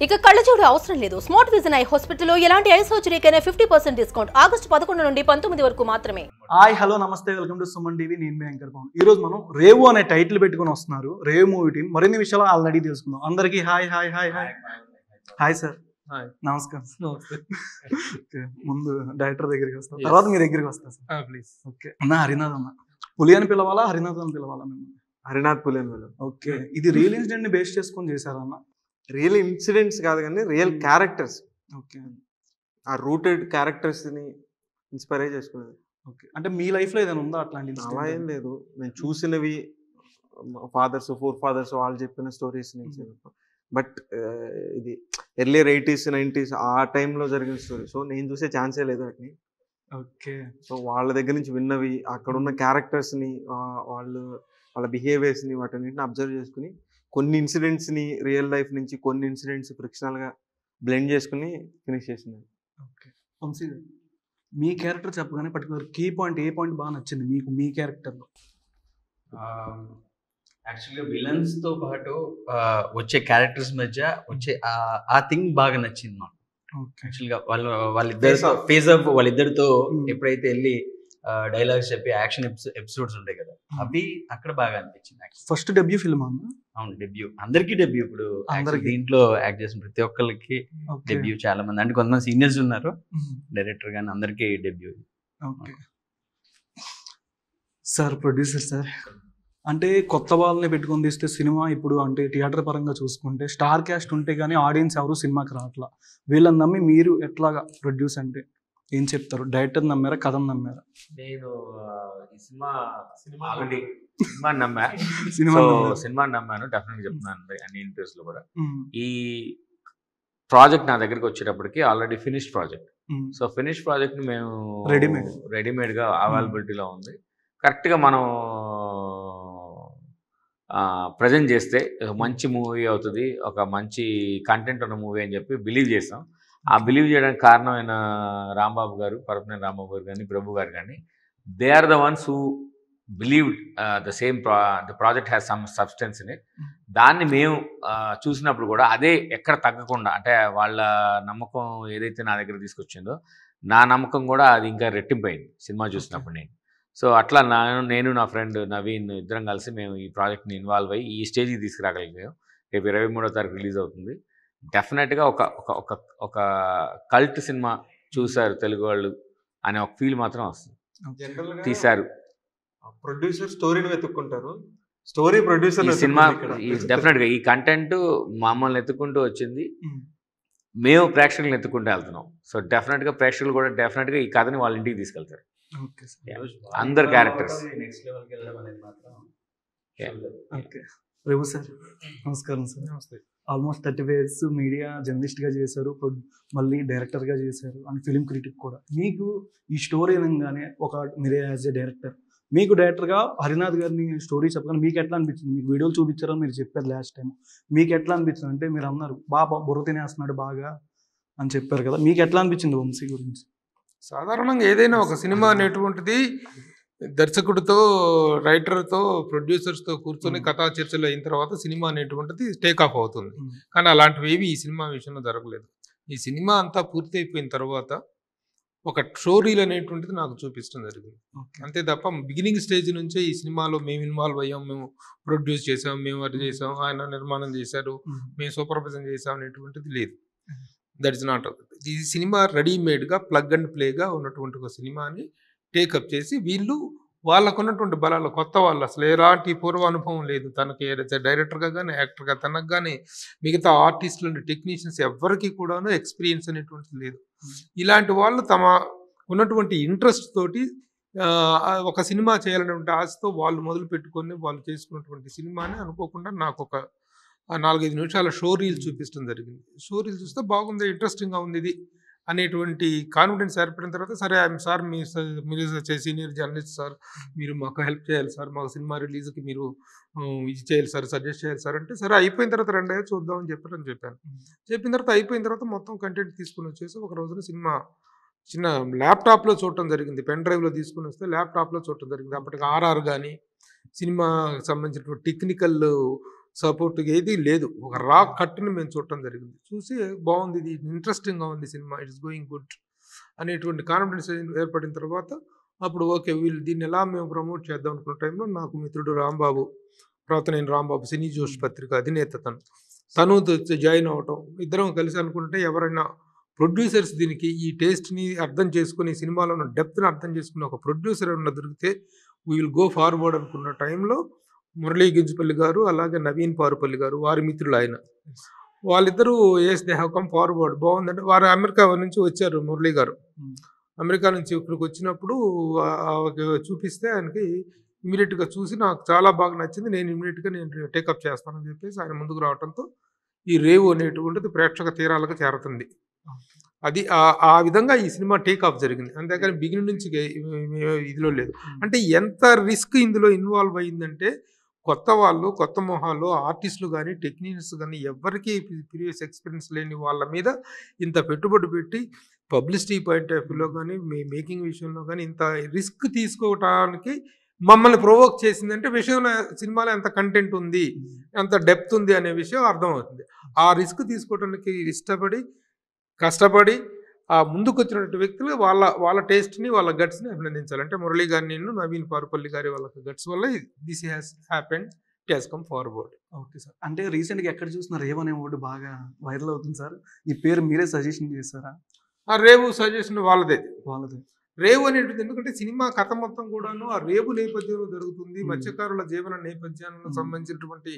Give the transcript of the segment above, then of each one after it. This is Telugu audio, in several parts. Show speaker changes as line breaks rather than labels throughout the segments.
ఇక కళ్ళజోడు అవసరం లేదు. స్మార్ట్ విజన్ ఐ హాస్పిటల్లో ఎలాంటి ఐ సర్జరీకైనా 50% డిస్కౌంట్. ఆగస్టు 11 నుండి 19 వరకు మాత్రమే.
హాయ్ హలో నమస్తే, వెల్కమ్ టు సుమన్ టీవీ. నేను మీ యాంకర్ పవన్. ఈ రోజు మనం రేవు అనే టైటిల్ పెట్టుకుని వస్తున్నారు. రేవు మూవీ టీం మరిన్ని విషయాలు ఆల్రెడీ తెలుసుకుందాం. అందరికీ hi hi hi hi hi sir. నమస్కారం. ముందు డైరెక్టర్ దగ్గరికి వస్తాను, తర్వాత మీ దగ్గరికి వస్తా సార్. ప్లీజ్. ఓకే అన్న, హరినాథ్ అన్న. పులి అని పిలవాలా, హరినాథ్ అని పిలవాలా? మేము
హరినాథ్ పులి అని పిలవాలి.
ఓకే, ఇది రియల్ ఇన్సిడెంట్ ని బేస్ చేసుకొని చేశారన్న?
రియల్ ఇన్సిడెంట్స్ కాదు కానీ రియల్ క్యారెక్టర్స్.
ఓకే,
ఆ రూటెడ్ క్యారెక్టర్స్ ని ఇన్స్పైర్ చేసుకునేది.
ఓకే, అంటే మీ లైఫ్ లో ఏదైనా ఉందా అట్లాంటి?
అలా ఏం లేదు, నేను చూసినవి ఫాదర్స్ ఫోర్ ఫాదర్స్ వాళ్ళు చెప్పిన స్టోరీస్ నుంచి. బట్ ఇది ఎర్లియర్ 80s 90s ఆ టైంలో జరిగిన స్టోరీ. సో నేను చూసే ఛాన్సే లేదు వాటిని.
ఓకే,
సో వాళ్ళ దగ్గర నుంచి విన్నవి, అక్కడ ఉన్న క్యారెక్టర్స్ని, వాళ్ళ బిహేవియర్స్ని, వాటన్నిటిని అబ్జర్వ్ చేసుకుని కొన్ని ఇన్సిడెంట్స్ని రియల్ లైఫ్ నుంచి కొన్ని ఇన్సిడెంట్స్ ఫ్రిక్షనల్గా బ్లెండ్ చేసుకుని ఫినిష్ చేసింది.
ఓకే, వంశీ గారు మీ క్యారెక్టర్ చెప్పగానే పర్టికులర్ కీ పాయింట్ ఏ పాయింట్ బాగా నచ్చింది మీకు మీ క్యారెక్టర్లో?
యాక్చువల్గా విలన్స్తో పాటు వచ్చే క్యారెక్టర్స్ మధ్య వచ్చే ఆ థింగ్ బాగా నచ్చింది మాకు. యాక్చువల్గా వాళ్ళిద్దరితో ఫేస్ ఆఫ్ వాళ్ళిద్దరితో ఎప్పుడైతే వెళ్ళి డైలాగ్స్ చెప్పి యాక్షన్ ఎపిసోడ్స్ ఉంటాయి కదా, అవి అక్కడ బాగా అనిపించింది.
ఫస్ట్ డెబ్యూ ఫిల్మ్ అన్న?
అవును, డెబ్యూ. అందరికీ డెబ్యూ. ఇప్పుడు దీంట్లో యాక్ట్ చేసిన ప్రతి ఒక్కరికి డెబ్యూ. చాలా మంది అంటే కొంతమంది సీనియర్స్ ఉన్నారు డైరెక్టర్ గానీ, అందరికీ debut.
Okay sir, producer sir, అంటే కొత్త వాళ్ళని పెట్టుకొని తీస్తే సినిమా ఇప్పుడు అంటే థియేటర్ పరంగా చూసుకుంటే స్టార్ క్యాస్ట్ ఉంటే కానీ ఆడియన్స్ ఎవరు సినిమాకి రావట్లా. వీళ్ళని నమ్మి మీరు ఎట్లాగా ప్రొడ్యూస్ అంటే ఏం చెప్తారు? డైరెక్టర్ నమ్మారా, కథను నమ్మారా?
నేను ఈ సినిమా నమ్మాను డెఫినెట్గా చెప్తున్నాను అన్ని ఇంటర్వ్యూస్ లో కూడా. ఈ ప్రాజెక్ట్ నా దగ్గరికి వచ్చేటప్పటికి already finished project. So finish project మేము రెడీమేడ్ గా అవైలబిలిటీలో ఉంది. కరెక్ట్ గా మనం ప్రజెంట్ చేస్తే మంచి మూవీ అవుతుంది, ఒక మంచి కంటెంట్ ఉన్న మూవీ అని చెప్పి బిలీవ్ చేస్తాం. ఆ బిలీవ్ చేయడానికి కారణమైన రాంబాబు గారు, పరపనేని రాంబాబు గారు కానీ, ప్రభు గారు కానీ, they are the ones who believed the project has some substance in it. దాన్ని మేము చూసినప్పుడు కూడా అదే ఎక్కడ తగ్గకుండా, అంటే వాళ్ళ నమ్మకం ఏదైతే నా దగ్గర తీసుకొచ్చిందో నా నమ్మకం కూడా అది ఇంకా రెట్టింపైంది సినిమా చూసినప్పుడు. సో అట్లా నేను నా ఫ్రెండ్ నవీన్ ఇద్దరం కలిసి మేము ఈ ప్రాజెక్ట్ని ఇన్వాల్వ్ అయ్యి ఈ స్టేజ్కి తీసుకురాగలిగాం. రేపు 23వ తారీఖు రిలీజ్ అవుతుంది. డెఫినెట్గా ఒక కల్ట్ సినిమా చూశారు తెలుగు వాళ్ళు అనే ఒక ఫీల్ మాత్రం వస్తుంది. తీశారు
ప్రొడ్యూసర్ స్టోరీని వెతుక్కుంటారు, స్టోరీ ప్రొడ్యూసర్.
ఈ సినిమా డెఫినెట్గా ఈ కంటెంట్ మమ్మల్ని ఎత్తుకుంటూ వచ్చింది, మేము ప్రేక్షకులను ఎత్తుకుంటూ వెళ్తున్నాం. సో డెఫినెట్గా ప్రేక్షకులు కూడా డెఫినెట్గా ఈ కథని వాళ్ళ ఇంటికి తీసుకెళ్తారు. అందరు క్యారెక్టర్స్
నెక్స్ట్ లెవెల్కి వెళ్ళడం అనేది మాత్రం.
ఓకే, రేవు సార్ నమస్కారం సార్. నమస్తే. ఆల్మోస్ట్ 30 years మీడియా జర్నలిస్ట్గా చేశారు, మళ్ళీ డైరెక్టర్గా చేశారు అండ్ ఫిలిం క్రిటిక్ కూడా. మీకు ఈ స్టోరీ అనగానే మీరే యాజ్ ఏ డైరెక్టర్, మీకు డైరెక్టర్గా హరినాథ్ గారిని స్టోరీ చెప్పగానే మీకు ఎట్లా అనిపించింది? మీకు వీడియోలు చూపించారని మీరు చెప్పారు లాస్ట్ టైం. మీకు ఎట్లా అనిపించింది? అంటే మీరు అన్నారు బాగా బుర్ర తినేస్తున్నాడు బాగా అని చెప్పారు కదా, మీకు ఎట్లా అనిపించింది వంశీ గురించి?
సాధారణంగా ఏదైనా ఒక సినిమా అనేటువంటిది దర్శకుడితో, రైటర్తో, ప్రొడ్యూసర్స్తో కూర్చొని కథా చర్చలు అయిన తర్వాత సినిమా అనేటువంటిది టేక్ ఆఫ్ అవుతుంది. కానీ అలాంటివి ఏవి ఈ సినిమా విషయంలో జరగలేదు. ఈ సినిమా అంతా పూర్తి అయిపోయిన తర్వాత ఒక స్టోరీలు అనేటువంటిది నాకు చూపించడం జరిగింది. అంతే తప్ప బిగినింగ్ స్టేజ్ నుంచే ఈ సినిమాలో మేము ఇన్వాల్వ్ అయ్యాం, మేము ప్రొడ్యూస్ చేసాం, మేము అది చేసాం, ఆయన నిర్మాణం చేశారు, మేము సూపర్వైజన్ చేసాం అనేటువంటిది లేదు. That is not. ఈ సినిమా రెడీమేడ్గా ప్లగ్ అండ్ ప్లేగా ఉన్నటువంటి ఒక సినిమాని టేకప్ చేసి వీళ్ళు వాళ్ళకున్నటువంటి బలాలు, కొత్త వాళ్ళు, అసలు ఎలాంటి పూర్వానుభవం లేదు తనకి, డైరెక్టర్గా కానీ యాక్టర్గా తనకు కానీ, మిగతా ఆర్టిస్టులు టెక్నీషియన్స్ ఎవరికి కూడాను ఎక్స్పీరియన్స్ అనేటువంటిది లేదు. ఇలాంటి వాళ్ళు తమ ఉన్నటువంటి ఇంట్రెస్ట్ తోటి ఒక సినిమా చేయాలనేటువంటి ఆశతో వాళ్ళు మొదలు పెట్టుకొని వాళ్ళు చేసుకున్నటువంటి సినిమాని అనుకోకుండా నాకు ఒక 4-5 నిమిషాల షో రీల్ చూపించడం జరిగింది. షో రీల్ చూస్తే బాగుంది, ఇంట్రెస్టింగ్గా ఉంది ఇది అనేటువంటి కాన్ఫిడెన్స్ ఏర్పడిన తర్వాత, సరే ఐఎమ్ సార్, మీరు సీనియర్ జర్నలిస్ట్ సార్, మీరు మాకు హెల్ప్ చేయాలి సార్, మాకు సినిమా రిలీజ్కి మీరు ఇది చేయాలి సార్, సజెస్ట్ చేయాలి సార్ అంటే, సరే అయిపోయిన తర్వాత 2 years చూద్దామని చెప్పాను. చెప్పిన తర్వాత అయిపోయిన తర్వాత మొత్తం కంటెంట్ తీసుకుని వచ్చేసి ఒక రోజున సినిమా చిన్న ల్యాప్టాప్లో చూడటం జరిగింది. పెన్ డ్రైవ్లో తీసుకుని వస్తే ల్యాప్టాప్లో చూడటం జరిగింది. అప్పటికి ఆర్ఆర్ కానీ సినిమా సంబంధించినటువంటి టెక్నికల్ సపోర్ట్ ఏది లేదు. ఒక రా కట్ని మేము చూడటం జరిగింది. చూసి బాగుంది, ఇది ఇంట్రెస్టింగ్గా ఉంది సినిమా, ఇట్స్ గోయింగ్ గుడ్ అనేటువంటి కాన్ఫిడెన్స్ ఏర్పడిన తర్వాత అప్పుడు ఓకే వీళ్ళు దీన్ని ఎలా మేము ప్రమోట్ చేద్దాం అనుకున్న టైంలో నాకు మిత్రుడు రాంబాబు, తర్వాత నేను రాంబాబు సినీ జోష్ పత్రిక అధినేత తను జాయిన్ అవ్వటం, ఇద్దరం కలిసి అనుకుంటే ఎవరైనా ప్రొడ్యూసర్స్ దీనికి ఈ టేస్ట్ని అర్థం చేసుకుని సినిమాలో ఉన్న డెప్త్ని అర్థం చేసుకుని ఒక ప్రొడ్యూసర్ ఏమన్నా దొరికితే వీ విల్ గో ఫార్వర్డ్ అనుకున్న టైంలో మురళీ గింజపల్లి గారు అలాగే నవీన్ పారుపల్లి గారు వారి మిత్రులు ఆయన వాళ్ళిద్దరూ as they have come forward బాగుందంటే వారు అమెరికా నుంచి వచ్చారు. మురళీ గారు అమెరికా నుంచి ఇక్కడికి వచ్చినప్పుడు చూపిస్తే ఆయనకి ఇమీడియట్గా చూసి నాకు చాలా బాగా నచ్చింది, నేను ఇమీడియట్గా నేను టేకప్ చేస్తానని చెప్పేసి ఆయన ముందుకు రావడంతో ఈ రేవు అనేటువంటిది ప్రేక్షక తీరాలకు చేరుతుంది. అది ఆ విధంగా ఈ సినిమా టేకాఫ్ జరిగింది. అంతేకాని బిగినింగ్ నుంచి ఇదిలో లేదు. అంటే ఎంత రిస్క్ ఇందులో ఇన్వాల్వ్ అయ్యిందంటే కొత్త వాళ్ళు, కొత్త మొహాలు, ఆర్టిస్టులు కానీ టెక్నీషియన్స్ కానీ ఎవరికి ప్రీవియస్ ఎక్స్పీరియన్స్ లేని వాళ్ళ మీద ఇంత పెట్టుబడి పెట్టి పబ్లిసిటీ పాయింట్ ఆఫ్ వ్యూలో కానీ మేకింగ్ విషయంలో కానీ ఇంత రిస్క్ తీసుకోవటానికి మమ్మల్ని ప్రొవోక్ చేసిందంటే విషయంలో సినిమాలో ఎంత కంటెంట్ ఉంది, ఎంత డెప్త్ ఉంది అనే విషయం అర్థమవుతుంది. ఆ రిస్క్ తీసుకోవడానికి ఇష్టపడి కష్టపడి ఆ ముందుకు వచ్చినటువంటి వ్యక్తులు వాళ్ళ టేస్ట్ని వాళ్ళ గట్స్ని అభినందించాలి. అంటే మురళీ గారిని, నేను నవీన్ పారుపల్లి గారి వాళ్ళ గట్స్ వల్ల this has happened, it has come forward.
Okay sir. అంటే రీసెంట్గా ఎక్కడ చూసిన రేవ్ అనే వర్డ్ బాగా వైరల్ అవుతుంది సార్. ఈ పేరు మీరే సజెషన్ చేస్తారా?
ఆ రేవు సజెషన్ వాళ్ళదే. రేవు అనేటిది ఎందుకంటే సినిమా కథ మొత్తం కూడాను ఆ రేవు నేపథ్యంలో జరుగుతుంది, మత్స్యకారుల జీవన నేపథ్యానికి సంబంధించినటువంటి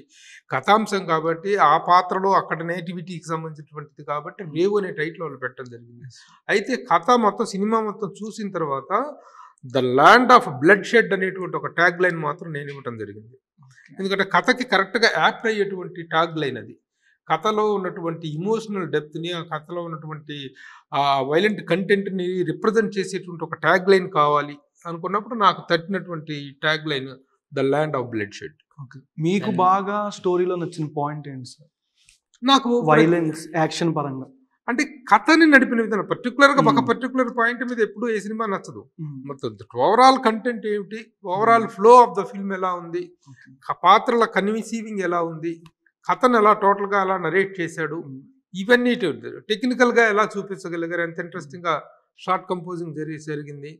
కథాంశం కాబట్టి ఆ పాత్రలో అక్కడ నేటివిటీకి సంబంధించినటువంటిది కాబట్టి రేవు అనే టైటిల్ వాళ్ళు పెట్టడం జరిగింది. అయితే కథ మొత్తం సినిమా మొత్తం చూసిన తర్వాత the land of blood shed అనేటువంటి ఒక ట్యాగ్ లైన్ మాత్రం నేను ఇవ్వటం జరిగింది. ఎందుకంటే కథకి కరెక్ట్గా యాప్ట్ అయ్యేటువంటి ట్యాగ్ లైన్ అది. కథలో ఉన్నటువంటి ఇమోషనల్ డెప్త్ని, ఆ కథలో ఉన్నటువంటి ఆ వైలెంట్ కంటెంట్ని రిప్రజెంట్ చేసేటువంటి ఒక ట్యాగ్ లైన్ కావాలి అనుకున్నప్పుడు నాకు తట్టినటువంటి tag line the land of bloodshed.
మీకు బాగా స్టోరీలో నచ్చిన పాయింట్ ఏంటి సార్?
నాకు
వైలెన్స్, యాక్షన్ పరంగా
అంటే కథని నడిపిన విధానం పర్టికులర్గా ఒక పర్టికులర్ పాయింట్ మీద ఎప్పుడూ ఏ సినిమా నచ్చదు. మొత్తం ఓవరాల్ కంటెంట్ ఏమిటి, overall flow of the film ఎలా ఉంది, పాత్రల కన్సీవింగ్ ఎలా ఉంది, కథను ఎలా టోటల్గా ఎలా నరేట్ చేశాడు, ఇవన్నీ టెక్నికల్గా ఎలా చూపించగలిగారు, ఎంత ఇంట్రెస్టింగ్గా షార్ట్ కంపోజింగ్ జరిగింది,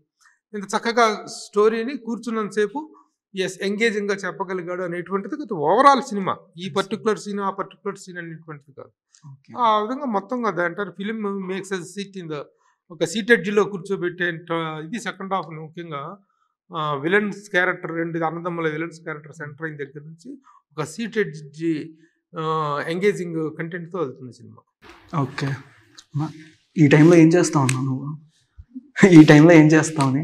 ఇంత చక్కగా స్టోరీని కూర్చున్నంతసేపు ఎంగేజింగ్గా చెప్పగలిగాడు అనేటువంటిది ఓవరాల్ సినిమా. ఈ పర్టికులర్ సీన్ ఆ పర్టికులర్ సీన్ అనేటువంటిది కాదు. ఆ విధంగా మొత్తంగా అంటారు film makes a seat in the ఒక సీట్ ఎడ్జ్లో కూర్చోబెట్టే ఇది సెకండ్ హాఫ్ ముఖ్యంగా విలన్స్ క్యారెక్టర్, రెండు అన్నదమ్ముల విలన్స్ క్యారెక్టర్ సెంటర్ అయిన దగ్గర నుంచి ఒక సీట్ ఎడ్జ్ ఎంగేజింగ్ కంటెంట్తో వెళ్తుంది సినిమా.
ఓకే. ఈ టైంలో ఏం చేస్తావు అన్నా నువ్వు? ఈ టైంలో ఏం చేస్తావని?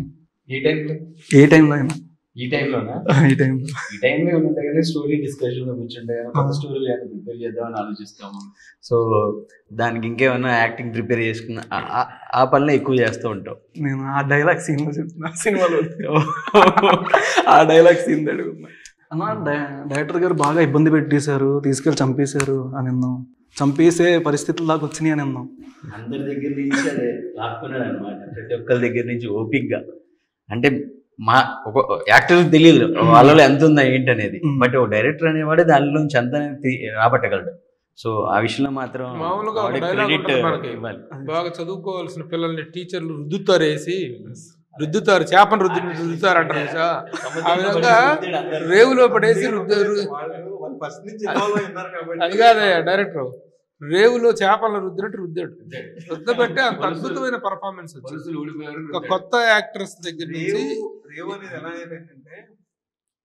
ఏ టైంలో అయినా?
ఈ టైంలోనా? ఈ టైంలో ఏముంటాయి స్టోరీ డిస్కషన్ కూర్చుంటే కొత్త స్టోరీ ప్రిపేర్ చేద్దామని ఆలోచిస్తాము. సో దానికి ఇంకేమైనా యాక్టింగ్ ప్రిపేర్ చేసుకున్న ఆ పనులు ఎక్కువ చేస్తూ ఉంటాం.
నేను ఆ డైలాగ్ సీన్లో చెప్తున్నా, సినిమాలో ఆ డైలాగ్ సీన్ అడుగుతున్నా. అన్న డైరెక్టర్ గారు బాగా ఇబ్బంది పెట్టేశారు, తీసుకెళ్ళి చంపేశారు అని అన్నాం, చంపేసే పరిస్థితుల దాకా వచ్చినాయి అని అన్నాం.
అందరి దగ్గర నుంచి అదే లాక్కున్నాడు అనమాట, ప్రతి ఒక్కరి దగ్గర నుంచి ఓపిక్గా. అంటే మా ఒక యాక్టర్ తెలియదు వాళ్ళలో ఎంత ఉందా ఏంటనేది, బట్ ఒక డైరెక్టర్ అనేవాడు దానిలో నుంచి అంత రాబట్టగలడు. సో ఆ విషయంలో మాత్రం
మామూలుగా బాగా చదువుకోవాల్సిన పిల్లల్ని టీచర్లు రుద్దుతారు, చేపను రుద్దుతారు అంటారు. ఆ విధంగా రేవులో పడేసి అది కాదే డైరెక్టర్, రేవులో చేపలను రుద్దినట్టు రుద్దబెట్టి అంత అద్భుతమైన పర్ఫార్మెన్స్ వచ్చింది. కొత్త యాక్టర్స్ దగ్గర నుంచి
రేవు అనేది ఎలా అయ్యేదంటే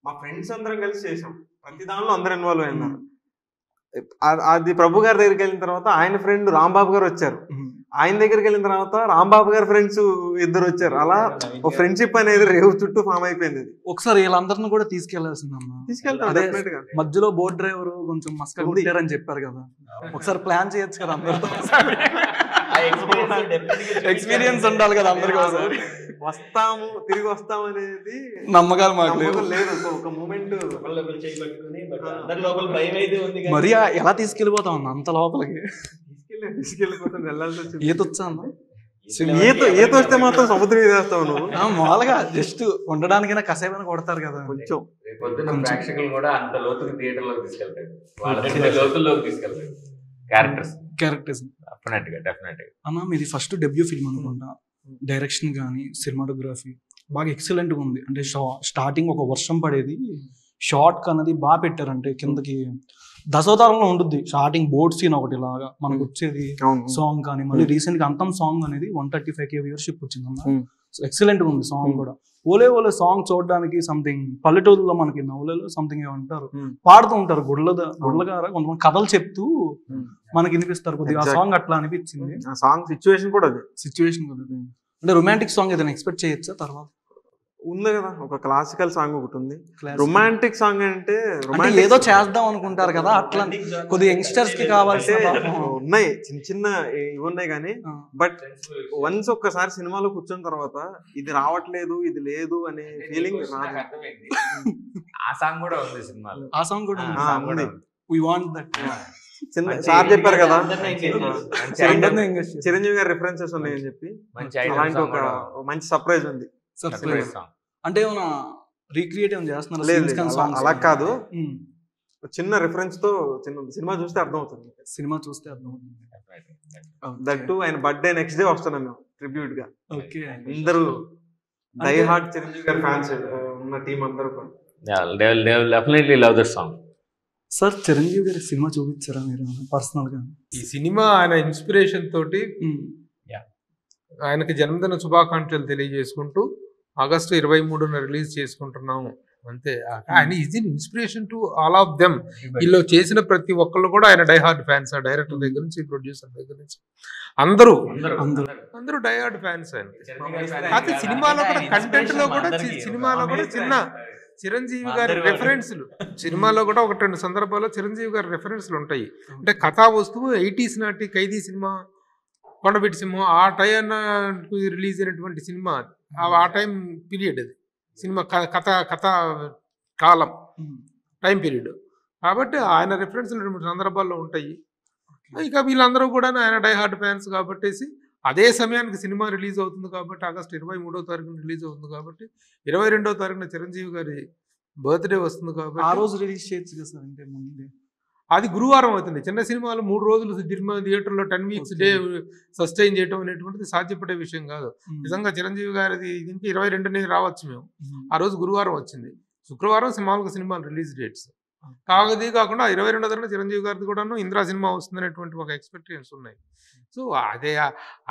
మా ఫ్రెండ్స్ అందరం కలిసి చేసాం, ప్రతి దానిలో అందరూ ఇన్వాల్వ్ అయినారు. అది ప్రభు గారి దగ్గరికి వెళ్ళిన తర్వాత ఆయన ఫ్రెండ్ రాంబాబు గారు వచ్చారు, ఆయన దగ్గరికి వెళ్ళిన తర్వాత రాంబాబు గారి ఫ్రెండ్స్ ఇద్దరు వచ్చారు. అలా ఒక ఫ్రెండ్షిప్ అనేది రేవు చుట్టూ ఫామ్ అయిపోయింది.
ఒకసారి వీళ్ళందరినీ కూడా తీసుకెళ్లాల్సిందమ్మా. మధ్యలో బోట్ డ్రైవర్ కొంచెం మస్కా కొట్టారని చెప్పారు కదా, ఒకసారి ప్లాన్ చేయొచ్చు కదా అందరితో. ఎక్స్పీరియన్స్ ఉండాలి కదా అందరికీ.
వస్తాము తిరిగి వస్తాము అనేది
నమ్మకాలు మాకు
లేదు. ఒక మూమెంట్
మరి ఎలా తీసుకెళ్ళిపోతాం అన్న అంత లోపలికి?
తీసుకెళ్ళిపోతాం, వెళ్ళాల్సి వచ్చింది.
ఈత వచ్చా అన్న?
ఈత వస్తే మాత్రం సముద్రం వేస్తావు నువ్వు.
మామూలుగా జస్ట్ ఉండడానికైనా కసేమైనా కొడతారు కదా
కొంచెం.
పొద్దున్న ప్రేక్షకులు కూడా అంత లోతుకి థియేటర్లోకి తీసుకెళ్తారు, వాళ్ళ లోతుల్లోకి తీసుకెళ్తారు క్యారెక్టర్స్. డెఫినెట్గా.
అన్న మీది ఫస్ట్ డెబ్యూ ఫిల్మ్ అనుకుంటా, డైరెక్షన్ కానీ సినిమాటోగ్రఫీ బాగా ఎక్సలెంట్గా ఉంది. అంటే స్టార్టింగ్ ఒక వర్షం పడేది, షార్ట్ అన్నది బాగా పెట్టారంటే కిందకి దశవతారంలో ఉంటుంది. స్టార్టింగ్ బోట్ సీన్ ఒకటి లాగా మనకు వచ్చేది సాంగ్ కానీ, మళ్ళీ రీసెంట్ గా అంతం సాంగ్ అనేది 135K వ్యూవర్షిప్ వచ్చింది అన్న. ఎక్సలెంట్ గా ఉంది సాంగ్ కూడా. ఓలే ఓలే సాంగ్ చూడడానికి సంథింగ్ పల్లెటూరులో మనకి నవ్వులలో సంథింగ్ ఏమంటారు పాడుతూ ఉంటారు, గుడ్లగార కొంతమంది కథలు చెప్తూ మనకి వినిపిస్తారు కొద్దిగా. ఆ సాంగ్ అట్లా అనిపించింది.
సాంగ్ సిచ్యువేషన్ కూడా అది
సిచ్యువేషన్ కూడా. అంటే రొమాంటిక్ సాంగ్ ఏదైనా ఎక్స్పెక్ట్ చేయొచ్చా తర్వాత?
ఉంది కదా, ఒక క్లాసికల్ సాంగ్ ఒకటి ఉంది. రొమాంటిక్ సాంగ్ అంటే
ఏదో చేద్దాం అనుకుంటారు కదా, అట్లా కొద్దిగా యంగ్స్టర్స్ కి కావాల్సి
ఉన్నాయి, చిన్న చిన్న ఇవి ఉన్నాయి కానీ, బట్ వన్స్ ఒక్కసారి సినిమాలో కూర్చున్న తర్వాత ఇది రావట్లేదు, ఇది లేదు అనే ఫీలింగ్ రాదు.
ఆ సాంగ్ కూడా ఉంది సినిమాలో.
ఆ సాంగ్ కూడా ఉంది. We want that.
సార్ చెప్పారు కదా చిరంజీవి గారి రిఫరెన్సెస్ ఉన్నాయని చెప్పి, అలాంటి ఒక మంచి సర్ప్రైజ్ ఉంది.
అంటే ఏమైనా రీక్రియేట్ ఏమైనా చేస్తున్నారు?
లేదు అలా కాదు, చిన్న రిఫరెన్స్ తో సినిమా చూస్తే అర్థం అవుతుంది. దట్ టు ఆయన బర్త్డే నెక్స్ట్ డే వస్తున్నాం మేము ట్రిబ్యూట్ గా. అందరూ డై హార్ట్ చిరంజీవి గారి ఫ్యాన్స్ ఉన్న టీం అందరూ
definitely love this song.
Sir Chiranjeevi గారి సినిమా చూపించారా మీరు పర్సనల్ గా?
ఈ సినిమా ఆయన ఇన్స్పిరేషన్ తోటి ఆయనకి జన్మదిన శుభాకాంక్షలు తెలియజేసుకుంటూ ఆగస్టు 23న రిలీజ్ చేసుకుంటున్నాము అంతే. ఆయన is in inspiration to all of them. వీళ్ళు చేసిన ప్రతి ఒక్కళ్ళు కూడా ఆయన డైహార్డ్ ఫ్యాన్స్. ఆ డైరెక్టర్ దగ్గర నుంచి ప్రొడ్యూసర్ దగ్గర నుంచి అందరూ డైహార్డ్ ఫ్యాన్స్ ఆయన. అయితే సినిమాలో కూడా కంటెంట్ లో కూడా సినిమాలో కూడా చిన్న చిరంజీవి గారి రెఫరెన్స్లు, సినిమాలో కూడా 1-2 సందర్భాల్లో చిరంజీవి గారి రెఫరెన్స్లు ఉంటాయి. అంటే కథా వస్తువు 80s నాటి ఖైదీ సినిమా, కొండబెట్టి సింహం, ఆ టైం రిలీజ్ అయినటువంటి సినిమా, ఆ టైం పీరియడ్ అది సినిమా కథ కాలం టైం పీరియడ్. కాబట్టి ఆయన రెఫరెన్స్లు 2-3 సందర్భాల్లో ఉంటాయి. ఇక వీళ్ళందరూ కూడా ఆయన డైహార్డ్ ఫ్యాన్స్ కాబట్టేసి అదే సమయానికి సినిమా రిలీజ్ అవుతుంది కాబట్టి, ఆగస్టు 23వ తారీఖున రిలీజ్ అవుతుంది కాబట్టి, 22వ తారీఖున చిరంజీవి గారి బర్త్డే వస్తుంది కాబట్టి
ఆ రోజు రిలీజ్ చేయొచ్చు కదా సార్. అంటే ముందే
అది గురువారం అవుతుంది. చిన్న సినిమాలు 3 రోజులు థియేటర్లో 10 వీక్స్ డే సస్టైన్ చేయడం అనేటువంటిది సాధ్యపడే విషయం కాదు. నిజంగా చిరంజీవి గారిది ఇంక 22నే రావచ్చు మేము. ఆ రోజు గురువారం వచ్చింది. శుక్రవారం మామూలుగా సినిమాలు రిలీజ్ డేట్స్ కాకుండా 22వ తారీఖున చిరంజీవి గారిది కూడాను ఇంద్రా సినిమా వస్తుంది అనేటువంటి ఒక ఎక్స్పెక్టేషన్స్ ఉన్నాయి. సో అదే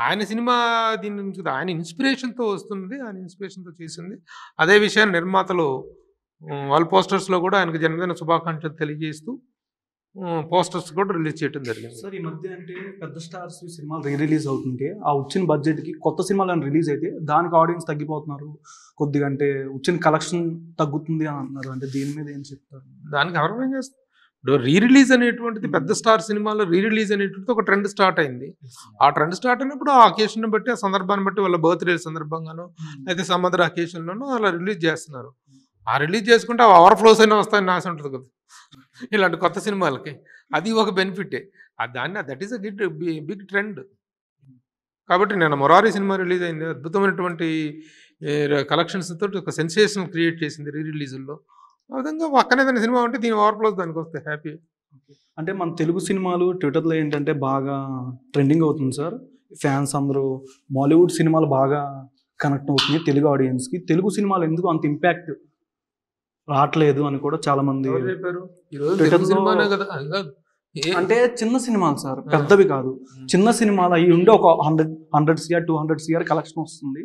ఆయన సినిమా దీని నుంచి ఆయన ఇన్స్పిరేషన్తో వస్తుంది, ఆయన ఇన్స్పిరేషన్తో చేసింది. అదే విషయాన్ని నిర్మాతలు వాల్ పోస్టర్స్లో కూడా ఆయనకు జన్మదిన శుభాకాంక్షలు తెలియజేస్తూ పోస్టర్స్ కూడా రిలీజ్ చేయడం జరిగింది.
సార్ ఈ మధ్య అంటే పెద్ద స్టార్స్ సినిమాలు రిలీజ్ అవుతుంటే ఆ వచ్చిన బడ్జెట్కి కొత్త సినిమాలు రిలీజ్ అయితే దానికి ఆడియన్స్ తగ్గిపోతున్నారు కొద్దిగా, అంటే వచ్చిన కలెక్షన్ తగ్గుతుంది అని అంటున్నారు. అంటే దీని మీద ఏం చెప్తారు?
దానికి ఎవరు ఏం చేస్తారు? ఇప్పుడు రిలీజ్ అనేటువంటిది పెద్ద స్టార్ సినిమాలో రిలీజ్ అనేటువంటిది ఒక ట్రెండ్ స్టార్ట్ అయింది. ఆ ట్రెండ్ స్టార్ట్ అయినప్పుడు ఆ అకేషన్ బట్టి, ఆ సందర్భాన్ని బట్టి, వాళ్ళ బర్త్డే సందర్భంగానో అయితే సముద్ర అకేషన్లోనో అలా రిలీజ్ చేస్తున్నారు. ఆ రిలీజ్ చేసుకుంటే ఆ ఓవర్ఫ్లోస్ అయినా వస్తాయని ఆశ ఉంటుంది కదా ఇలాంటి కొత్త సినిమాలకి. అది ఒక బెనిఫిటే. That is a big trend. కాబట్టి నేను మొరారి సినిమా రిలీజ్ అయింది, అద్భుతమైనటువంటి కలెక్షన్స్ తోటి ఒక సెన్సేషన్ క్రియేట్ చేసింది రిలీజుల్లో. ఆ విధంగా పక్కనేదైనా సినిమా ఉంటే దీని ఓవర్ఫ్లోస్ దానికి వస్తాయి హ్యాపీ.
అంటే మన తెలుగు సినిమాలు ట్విట్టర్లో ఏంటంటే బాగా ట్రెండింగ్ అవుతుంది సార్. ఫ్యాన్స్ అందరూ బాలీవుడ్ సినిమాలు బాగా కనెక్ట్ అవుతుంది తెలుగు ఆడియన్స్కి. తెలుగు సినిమాలు ఎందుకు అంత ఇంపాక్ట్ రావట్లేదు అని కూడా చాలా మంది
చెప్పారు.
అంటే చిన్న సినిమాలు సార్, పెద్దవి కాదు, చిన్న సినిమాలు అవి ఉండే ఒక 100 CR 200 CR కలెక్షన్ వస్తుంది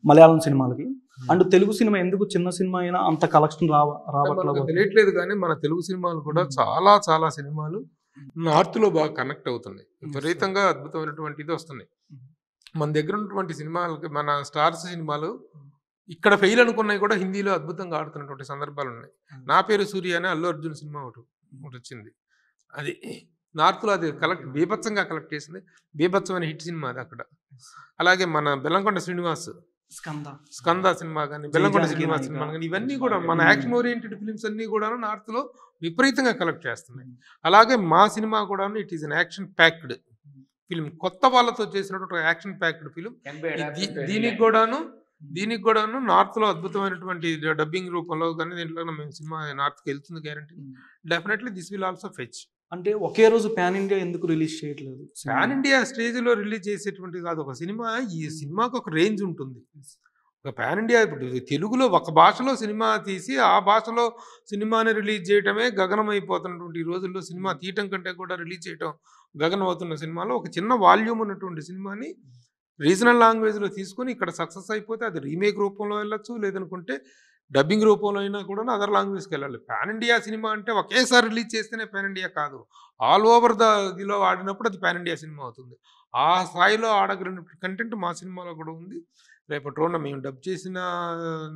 మలయాళం సినిమాలకి. అండ్ తెలుగు సినిమా ఎందుకు చిన్న సినిమా అయినా అంత కలెక్షన్ రావట్లేదు
తెలియట్లేదు. కానీ మన తెలుగు సినిమాలు కూడా చాలా చాలా సినిమాలు నార్త్ లో బాగా కనెక్ట్ అవుతున్నాయి. విపరీతంగా అద్భుతమైనటువంటి ఇది వస్తున్నాయి. మన దగ్గర ఉన్నటువంటి సినిమాలకి, మన స్టార్స్ సినిమాలు ఇక్కడ ఫెయిల్ అనుకున్నాయి కూడా హిందీలో అద్భుతంగా ఆడుతున్నటువంటి సందర్భాలు ఉన్నాయి. నా పేరు సూర్య అనే అల్లు అర్జున్ సినిమా ఒకటి వచ్చింది. అది నార్త్లో అది బీభత్సంగా కలెక్ట్ చేసింది. బీభత్సమైన హిట్ సినిమా అది అక్కడ. అలాగే మన బెల్లంకొండ శ్రీనివాస్ స్కంద సినిమా కానీ, బెల్లంకొండ శ్రీనివాస్ సినిమా కానీ, ఇవన్నీ కూడా మన యాక్షన్ ఓరియంటెడ్ ఫిల్మ్స్ అన్నీ కూడా నార్త్లో విపరీతంగా కలెక్ట్ చేస్తున్నాయి. అలాగే మా సినిమా కూడా it is an action packed film. కొత్త వాళ్ళతో చేసినటువంటి యాక్షన్ ప్యాక్డ్ ఫిల్మ్. దీనికి కూడాను దీనికి కూడాను నార్త్లో అద్భుతమైనటువంటి డబ్బింగ్ రూపంలో కానీ దీంట్లో మేము సినిమా నార్త్కి వెళ్తుంది guarantee. Definitely this will also fetch.
అంటే ఒకే రోజు పాన్ ఇండియా ఎందుకు రిలీజ్ చేయట్లేదు?
పాన్ ఇండియా స్టేజ్లో రిలీజ్ చేసేటువంటి కాదు ఒక సినిమా. ఈ సినిమాకి ఒక రేంజ్ ఉంటుంది. ఒక పాన్ ఇండియా ఇప్పుడు తెలుగులో ఒక భాషలో సినిమా తీసి ఆ భాషలో సినిమాని రిలీజ్ చేయటమే గగనం అయిపోతున్నటువంటి ఈ రోజుల్లో సినిమా తీయటం కంటే కూడా రిలీజ్ చేయటం గగనం అవుతున్న సినిమాలో ఒక చిన్న వాల్యూమ్ ఉన్నటువంటి సినిమాని రీజనల్ లాంగ్వేజ్లో తీసుకొని ఇక్కడ సక్సెస్ అయిపోతే అది రీమేక్ రూపంలో వెళ్ళొచ్చు, లేదనుకుంటే డబ్బింగ్ రూపంలో అయినా కూడా అదర్ లాంగ్వేజ్కి వెళ్ళాలి. పాన్ ఇండియా సినిమా అంటే ఒకేసారి రిలీజ్ చేస్తేనే పాన్ ఇండియా కాదు, ఆల్ ఓవర్ ఇదిలో ఆడినప్పుడు అది పాన్ ఇండియా సినిమా అవుతుంది. ఆ స్థాయిలో ఆడగలిగిన కంటెంట్ మా సినిమాలో కూడా ఉంది. రేపటి రోజున మేము డబ్ చేసిన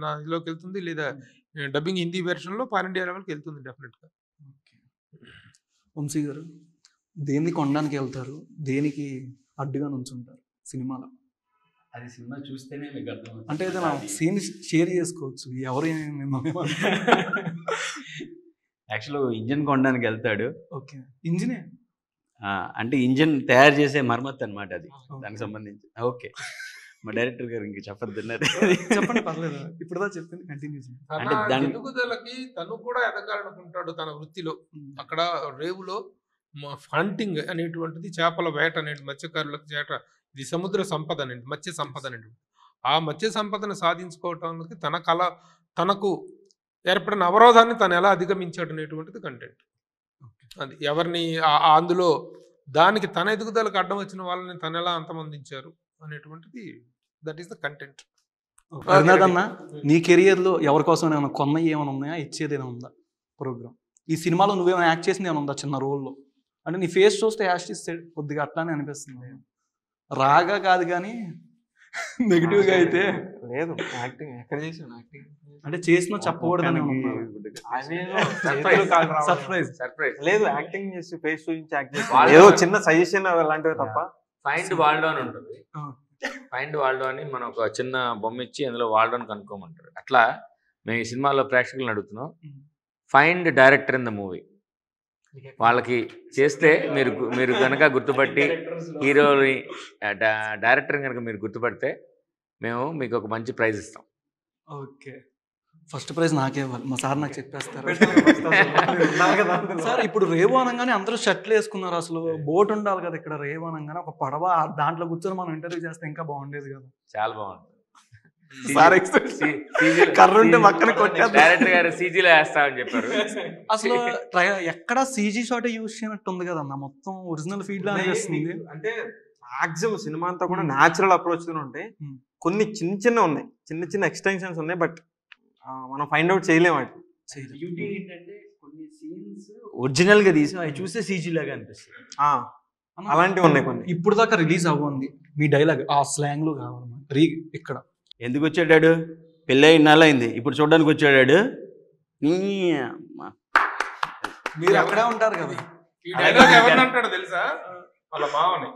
నా ఇదిలోకి వెళ్తుంది, లేదా డబ్బింగ్ హిందీ వెర్షన్లో పాన్ ఇండియా లెవెల్కి వెళ్తుంది డెఫినెట్గా.
వంశీ గారు దేన్ని కొనడానికి వెళ్తారు, దేనికి అడ్డుగా నుంచుంటారు సినిమాలో?
అది సినిమా చూస్తేనే మీకు అర్థం.
అంటే ఏదైనా సీన్ షేర్ చేసుకోవచ్చు, ఎవరు
యాక్చువల్గా ఇంజన్ కొనడానికి వెళ్తాడు.
ఓకే, ఇంజినే
అంటే ఇంజన్ తయారు చేసే మరమ్మత్ అనమాట అది, దానికి సంబంధించి. ఓకే, మా డైరెక్టర్ గారు ఇంక చెప్పొద్దున్నారు.
చెప్పండి, పర్లేదు. ఇప్పుడు చెప్పింది కంటిన్యూ చేయండి.
అంటే దాని
ఎదుగుదలకి తను కూడా ఎదగాలనుకుంటాడు తన వృత్తిలో. అక్కడ రేవులో హంటింగ్ అనేటువంటిది, చేపల వేట అనేది మత్స్యకారులకు చేట, ఇది సముద్ర సంపద అనేది, మత్స్య సంపద అనేటువంటి ఆ మత్స్య సంపదను సాధించుకోవటానికి తన కళ, తనకు ఏర్పడిన అవరోధాన్ని తను ఎలా అధిగమించాడు అనేటువంటిది కంటెంట్. అది ఎవరిని అందులో దానికి తన ఎదుగుదలకు అడ్డం వచ్చిన వాళ్ళని తను ఎలా అంతమొందించారు అనేటువంటిది, దట్ ఈస్ ద కంటెంట్.
అన్నా, నీ కెరియర్లో ఎవరి కోసం ఏమైనా కొన్నవి ఏమైనా ఉన్నాయా, ఇచ్చేది ఏమైనా ఉందా ప్రోగ్రామ్? ఈ సినిమాలో నువ్వేమైనా యాక్ట్ చేసింది ఏమైనా ఉందా చిన్న రోల్లో? అంటే నీ ఫేస్ చూస్తే యాక్ట్ కొద్దిగా అట్లానే అనిపిస్తుంది, రాగా కాదు కానీ నెగిటివ్గా అయితే
లేదు. యాక్టింగ్ ఎక్కడ చేసాను? యాక్టింగ్
అంటే చేసినా చెప్పకూడదని
సర్ప్రైజ్ లేదు. యాక్టింగ్ చేసి ఫేస్ చూపించి యాక్ట్ చేసి ఏదో చిన్న సజెషన్ అలాంటివి తప్ప.
ఫైండ్ వాల్డో అని ఉంటుంది. ఫైండ్ వాల్డో అని మనం ఒక చిన్న బొమ్మ ఇచ్చి అందులో వాల్డోని కనుక్కోమంటారు. అట్లా మేము ఈ సినిమాలో ప్రేక్షకులను అడుగుతున్నాం, find director in the movie. వాళ్ళకి చేస్తే మీరు కనుక గుర్తుపట్టి హీరోని డైరెక్టర్ కనుక మీరు గుర్తుపడితే మేము మీకు ఒక మంచి ప్రైజ్ ఇస్తాం.
ఓకే, ఫస్ట్ ప్రైజ్ నాకే ఇవ్వాలి, మా సార్ నాకు చెప్పేస్తారు. సార్ ఇప్పుడు రేవు అనగానే అందరూ షర్ట్లు వేసుకున్నారు, అసలు బోట్ ఉండాలి కదా ఇక్కడ. రేవు అనగానే ఒక పడవ, దాంట్లో కూర్చొని మనం ఇంటర్వ్యూ చేస్తే ఇంకా బాగుండేది కదా.
చాలా బాగుంటుంది.
కర్రుంటే పక్కన
డైరెక్టర్ గారు సీజీలో వేస్తామని చెప్పారు.
అసలు ఎక్కడ సీజీ షాట్ యూజ్ చేయనట్టు ఉంది కదన్న, మొత్తం ఒరిజినల్ ఫీల్డ్ లో అనిపిస్తుంది.
అంటే మాక్సిమం సినిమా అంతా కూడా న్యాచురల్ అప్రోచ్ తో ఉంటాయి. కొన్ని చిన్న చిన్న ఉన్నాయి, చిన్న చిన్న ఎక్స్టెన్షన్స్ ఉన్నాయి, బట్ మనం ఫైండ్ అవుట్ చేయలేము.
బ్యూటీ ఏంటంటే కొన్ని సీన్స్ ఒరిజినల్ గా తీసి అవి చూస్తే సీజీ లాగా అనిపిస్తుంది.
అలాంటివి ఉన్నాయి కొన్ని.
ఇప్పుడు దాకా రిలీజ్ అవ్వండి మీ డైలాగ్ ఆ స్లాంగ్ లో కావాలి. ఇక్కడ
ఎందుకు వచ్చాడాడు, పెళ్ళై నెలైంది, ఇప్పుడు చూడడానికి వచ్చాడాడు.
మీరు అక్కడే ఉంటారు కదా.
ఈ డైలాగ్ ఎవరిని అంటాడు తెలుసా? వాళ్ళ మామని,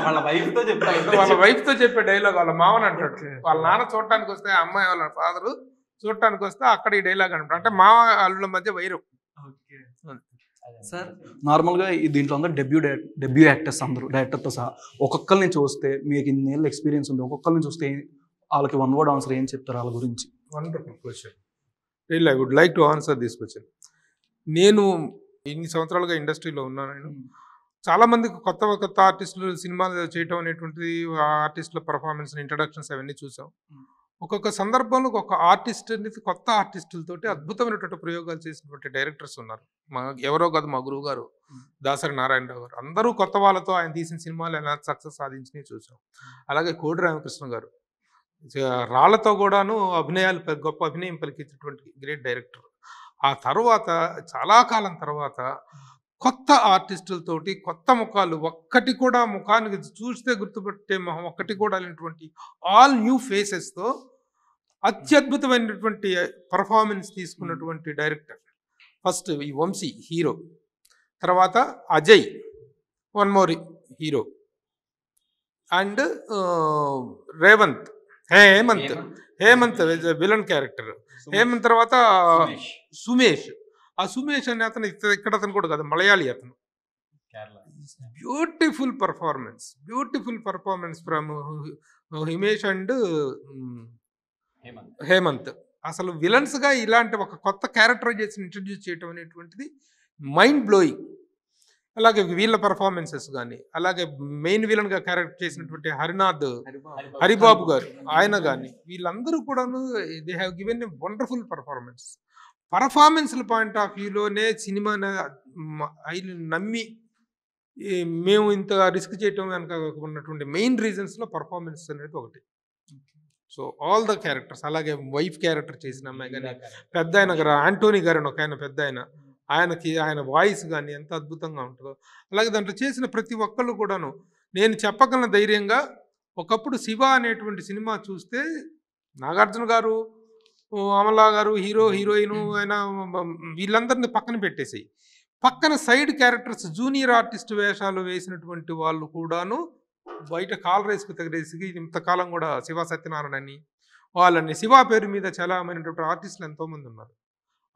వాళ్ళ వైఫ్ తో చెప్తాడు.
వాళ్ళ వైఫ్ తో చెప్పే డైలాగ్ వాళ్ళ మామని అంటాడు. వాళ్ళ నాన్న చూడటానికి వస్తే, అమ్మాయి వాళ్ళ ఫాదరు చూడటానికి వస్తే అక్కడ ఈ డైలాగ్ అంటాడు. అంటే మామ అల్లుల మధ్య వైరం.
సార్ నార్మల్గా దీంట్లో అందరూ డెబ్యూ యాక్టర్స్ అందరూ, డైరెక్టర్తో సహా. ఒక్కొక్కరిని చూస్తే మీకు ఇన్నేళ్ళ ఎక్స్పీరియన్స్ ఉంది, ఒక్కొక్కరిని చూస్తే వాళ్ళకి వన్ వర్డ్ ఆన్సర్ ఏం చెప్తారు వాళ్ళ గురించి?
Wonderful question. Really I would like to answer this question. నేను ఇన్ని సంవత్సరాలుగా ఇండస్ట్రీలో ఉన్నాను. నేను చాలామంది కొత్త ఆర్టిస్టులు సినిమాలు చేయటం అనేటువంటిది, ఆర్టిస్టుల పర్ఫార్మెన్స్, ఇంట్రడక్షన్స్ అవన్నీ చూసాం. ఒక్కొక్క సందర్భంలో ఒక ఆర్టిస్ట్ అనేది కొత్త ఆర్టిస్టులతోటి అద్భుతమైనటువంటి ప్రయోగాలు చేసినటువంటి డైరెక్టర్స్ ఉన్నారు. ఎవరో కాదు, మా గురువు గారు దాసరి నారాయణరావు గారు. అందరూ కొత్త వాళ్ళతో ఆయన తీసిన సినిమాలు ఎలా సక్సెస్ సాధించినవి చూసాం. అలాగే కోడి రామకృష్ణ గారు రాళ్లతో కూడాను గొప్ప అభినయం పలికించినటువంటి గ్రేట్ డైరెక్టర్. ఆ తర్వాత చాలా కాలం తర్వాత కొత్త ఆర్టిస్టులతోటి కొత్త ముఖాలు, ఒక్కటి కూడా ముఖానికి చూస్తే గుర్తుపెట్టే మొహం ఒక్కటి కూడా లేనటువంటి ఆల్ న్యూ ఫేసెస్తో అత్యద్భుతమైనటువంటి పర్ఫార్మెన్స్ తీసుకున్నటువంటి డైరెక్టర్. ఫస్ట్ ఈ వంశీ హీరో, తర్వాత Ajay one more hero, and Hemanth villain character. Hemanth తర్వాత సుమేష్. ఆ సుమేష్ అనే అతను ఇక్కడ అతను కూడా కాదు, మలయాళీ అతను. Beautiful performance from Himesh and Hemanth. అసలు విలన్స్గా ఇలాంటి ఒక కొత్త క్యారెక్టరైజేషన్ ఇంట్రడ్యూస్ చేయడం అనేటువంటిది మైండ్ బ్లోయింగ్. అలాగే వీళ్ళ పర్ఫార్మెన్సెస్ కానీ, అలాగే మెయిన్ విలన్గా క్యారెక్టర్ చేసినటువంటి హరిబాబు గారు ఆయన కానీ, వీళ్ళందరూ కూడాను they have given a wonderful పర్ఫార్మెన్స్ల పాయింట్ ఆఫ్ వ్యూలోనే సినిమా నమ్మి మేము ఇంత రిస్క్ చేయటం కనుక ఉన్నటువంటి మెయిన్ రీజన్స్లో పర్ఫార్మెన్స్ అనేది ఒకటి. సో ఆల్ ద క్యారెక్టర్స్, అలాగే వైఫ్ క్యారెక్టర్ చేసిన అమ్మాయి కానీ, పెద్ద ఆయన గారు ఆంటోనీ గారు అని ఒక ఆయన పెద్ద ఆయన వాయిస్ కానీ ఎంత అద్భుతంగా ఉంటుందో, అలాగే దాంట్లో చేసిన ప్రతి ఒక్కళ్ళు కూడాను నేను చెప్పగలను ధైర్యంగా. ఒకప్పుడు శివ అనేటువంటి సినిమా చూస్తే నాగార్జున గారు, అమలా గారు, హీరోయిన్ ఆయన వీళ్ళందరినీ పక్కన పెట్టేసాయి. పక్కన సైడ్ క్యారెక్టర్స్ జూనియర్ ఆర్టిస్ట్ వేషాలు వేసినటువంటి వాళ్ళు కూడాను బయట కాల్ రేసుకు తగిలేసి ఇంతకాలం కూడా శివ సత్యనారాయణ అని వాళ్ళని శివ పేరు మీద చాలా అయినటువంటి ఆర్టిస్టులు ఎంతోమంది ఉన్నారు.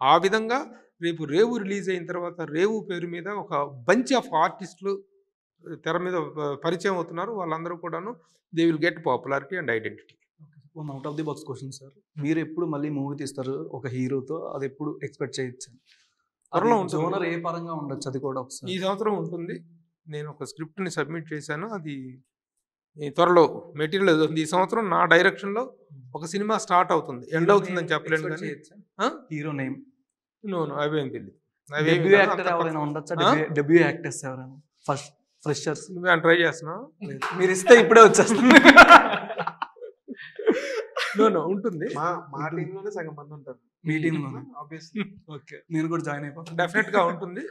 ఆ విధంగా రేపు రేవు రిలీజ్ అయిన తర్వాత రేవు పేరు మీద ఒక బంచ్ ఆఫ్ ఆర్టిస్టులు తెర మీద పరిచయం అవుతున్నారు. వాళ్ళందరూ కూడాను they will get popularity and identity.
One out of the box question sir, మీరు ఎప్పుడు మళ్ళీ మూవీ తీస్తారు ఒక హీరోతో, అది ఎప్పుడు ఎక్స్పెక్ట్ చేయొచ్చు? త్వరలో జోనర్ ఏ పరంగా ఉండొచ్చు అది కూడా ఒకసారి?
ఈ సంవత్సరం ఉంటుంది. నేను ఒక స్క్రిప్ట్ని సబ్మిట్ చేశాను, అది త్వరలో మెటీరియల్ అవుతుంది. ఈ సంవత్సరం నా డైరెక్షన్లో ఒక సినిమా స్టార్ట్ అవుతుంది. ఎండ్ అవుతుందని చెప్పలేను కానీ
హీరో నేమ్
అవేం తెలియదు.
డెబ్యూ యాక్టర్స్ ఎవరైనా ఫస్ట్ ఫ్రెషర్స్
నువ్వేమైనా ట్రై చేస్తున్నావు?
మీరు ఇస్తే ఇప్పుడే వచ్చేస్తుంది.
ఉంటుంది.
మా టీంలోనే సగం మంది ఉంటారు.
మీ టీంలోనే? ఓకే, నేను కూడా జాయిన్ అయిపోతాను.
డెఫినెట్ గా ఉంటుంది.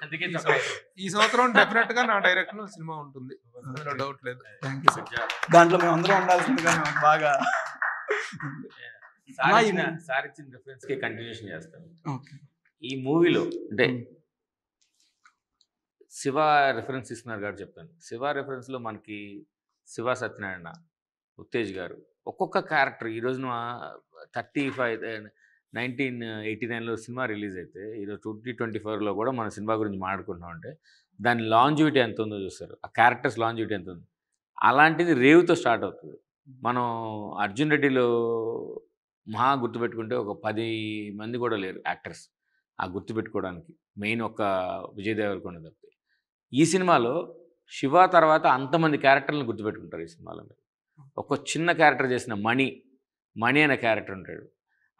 ఈ సంవత్సరం డెఫినెట్ గా నా డైరెక్షన్ సినిమా ఉంటుంది, డౌట్ లేదు.
Thank you sir. దాంట్లో మేము అందరం ఉండాల్సింది కానీ బాగా
సార్ ఇచ్చిన రిఫరెన్స్ కి కంటిన్యూషన్ చేస్తాను. ఈ మూవీలో అంటే శివ రిఫరెన్స్ ఇస్తున్నారు కాబట్టి చెప్తాను. శివ రిఫరెన్స్ లో మనకి శివ సత్యనారాయణ, ఉత్తేజ్ గారు ఒక్కొక్క క్యారెక్టర్ ఈ రోజున 1989లో సినిమా రిలీజ్ అయితే ఈరోజు 2024లో కూడా మన సినిమా గురించి మాట్లాడుకుంటున్నాం అంటే దాని లాంజివిటీ ఎంత ఉందో చూస్తారు. ఆ క్యారెక్టర్స్ లాంజివిటీ ఎంత ఉంది. అలాంటిది రేవుతో స్టార్ట్ అవుతుంది. మనం అర్జున్ రెడ్డిలో మహా గుర్తుపెట్టుకుంటే ఒక 10 మంది కూడా లేరు యాక్టర్స్ ఆ గుర్తుపెట్టుకోవడానికి. మెయిన్ ఒక విజయ్ దేవరకొండ తప్పి ఈ సినిమాలో శివ తర్వాత అంతమంది క్యారెక్టర్లను గుర్తుపెట్టుకుంటారు ఈ సినిమాలో. ఒక చిన్న క్యారెక్టర్ చేసిన మణి అనే క్యారెక్టర్ ఉంటాడు.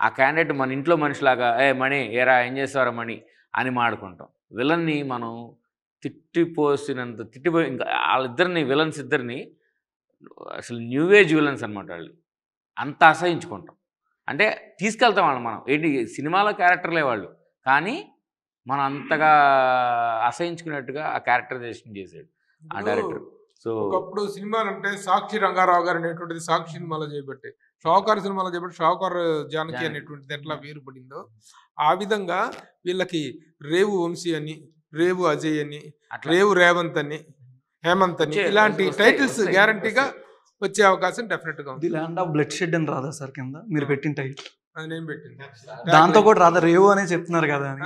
ఆ క్యాండిడేట్ మన ఇంట్లో మనిషిలాగా మణి ఏరా ఏం చేస్తారా మణి అని మాడుకుంటాం. విలన్ని మనం తిట్టిపోయి ఇంకా వాళ్ళిద్దరిని విలన్స్ ఇద్దరిని అసలు న్యూ ఏజ్ విలన్స్ అనమాట. వాళ్ళు అంత అసహించుకుంటాం. అంటే తీసుకెళ్తాం వాళ్ళు మనం ఏంటి సినిమాలో క్యారెక్టర్లే వాళ్ళు, కానీ మనం అంతగా అసహించుకున్నట్టుగా ఆ క్యారెక్టరైజేషన్ చేశాడు ఆ డైరెక్టర్. సో
ఒకప్పుడు సినిమాలు అంటే సాక్షి రంగారావు గారు అనేటువంటిది సాక్షి సినిమాలో చేయబట్టే, షావుకారు సినిమాలో చేయబట్టి షావుకారు జానకి అనేటువంటిది ఎట్లా వేరుపడిందో ఆ విధంగా వీళ్ళకి రేవు వంశీ అని, రేవు అజయ్ అని, రేవు రేవంత్ అని, హేమంత్ అని ఇలాంటి టైటిల్స్ గ్యారంటీగా వచ్చే అవకాశం డెఫినెట్ గా ఉంది.
The land of blood shed అని రాదా సార్ కింద మీరు పెట్టిన టైటిల్?
అది నేను పెట్టింది.
దాంతో కూడా రాదా? రేవు అనే చెప్తున్నారు కదా అని.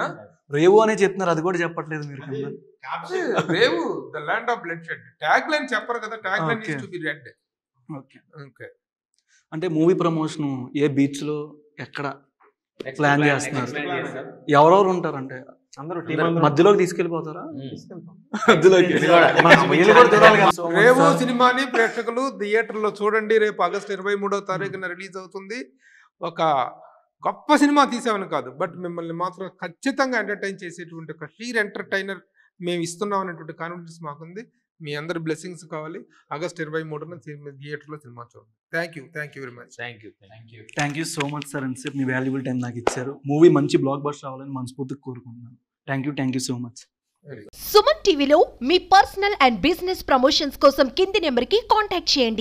రేవు అనే చెప్తున్నారు, అది కూడా చెప్పట్లేదు మీరు కింద.
రేవు the land of bloodshed tag line చెప్పరు కదా. Tag line is to be read.
Okay okay. అంటే మూవీ ప్రమోషన్ ఏ బీచ్ లో ఎక్కడ ప్లాన్ చేస్తున్నారు? ఎవరెవరు ఉంటారంటే
అందరూ
మధ్యలోకి తీసుకెళ్ళిపోతారా?
రేవు సినిమాని ప్రేక్షకులు థియేటర్ లో చూడండి. రేపు ఆగస్టు 23వ తారీఖున రిలీజ్ అవుతుంది. ఒక గొప్ప సినిమా తీసామని కాదు, బట్ మిమ్మల్ని మాత్రం ఖచ్చితంగా ఎంటర్టైన్ చేసేటువంటి ఒక షీర్ ఎంటర్టైనర్ మేము ఇస్తున్నాం అనేటువంటి కాన్ఫిడెన్స్ మాకుంది. మీ అందరి బ్లెస్సింగ్స్ కావాలి. ఆగస్టు 23న థియేటర్లో సినిమా చూడండి. Thank you very much.
Thank you so much sir. And me valuable time నాకు ఇచ్చారు. మూవీ మంచి బ్లాక్ బస్టర్ అవ్వాలని మనస్ఫూర్తిగా కోరుకుంటున్నాను. Thank you so much.
Suman టీవీలో మీ పర్సనల్ అండ్ బిజినెస్ ప్రమోషన్స్ కోసం కింది నెంబర్కి కాంటాక్ట్ చేయండి.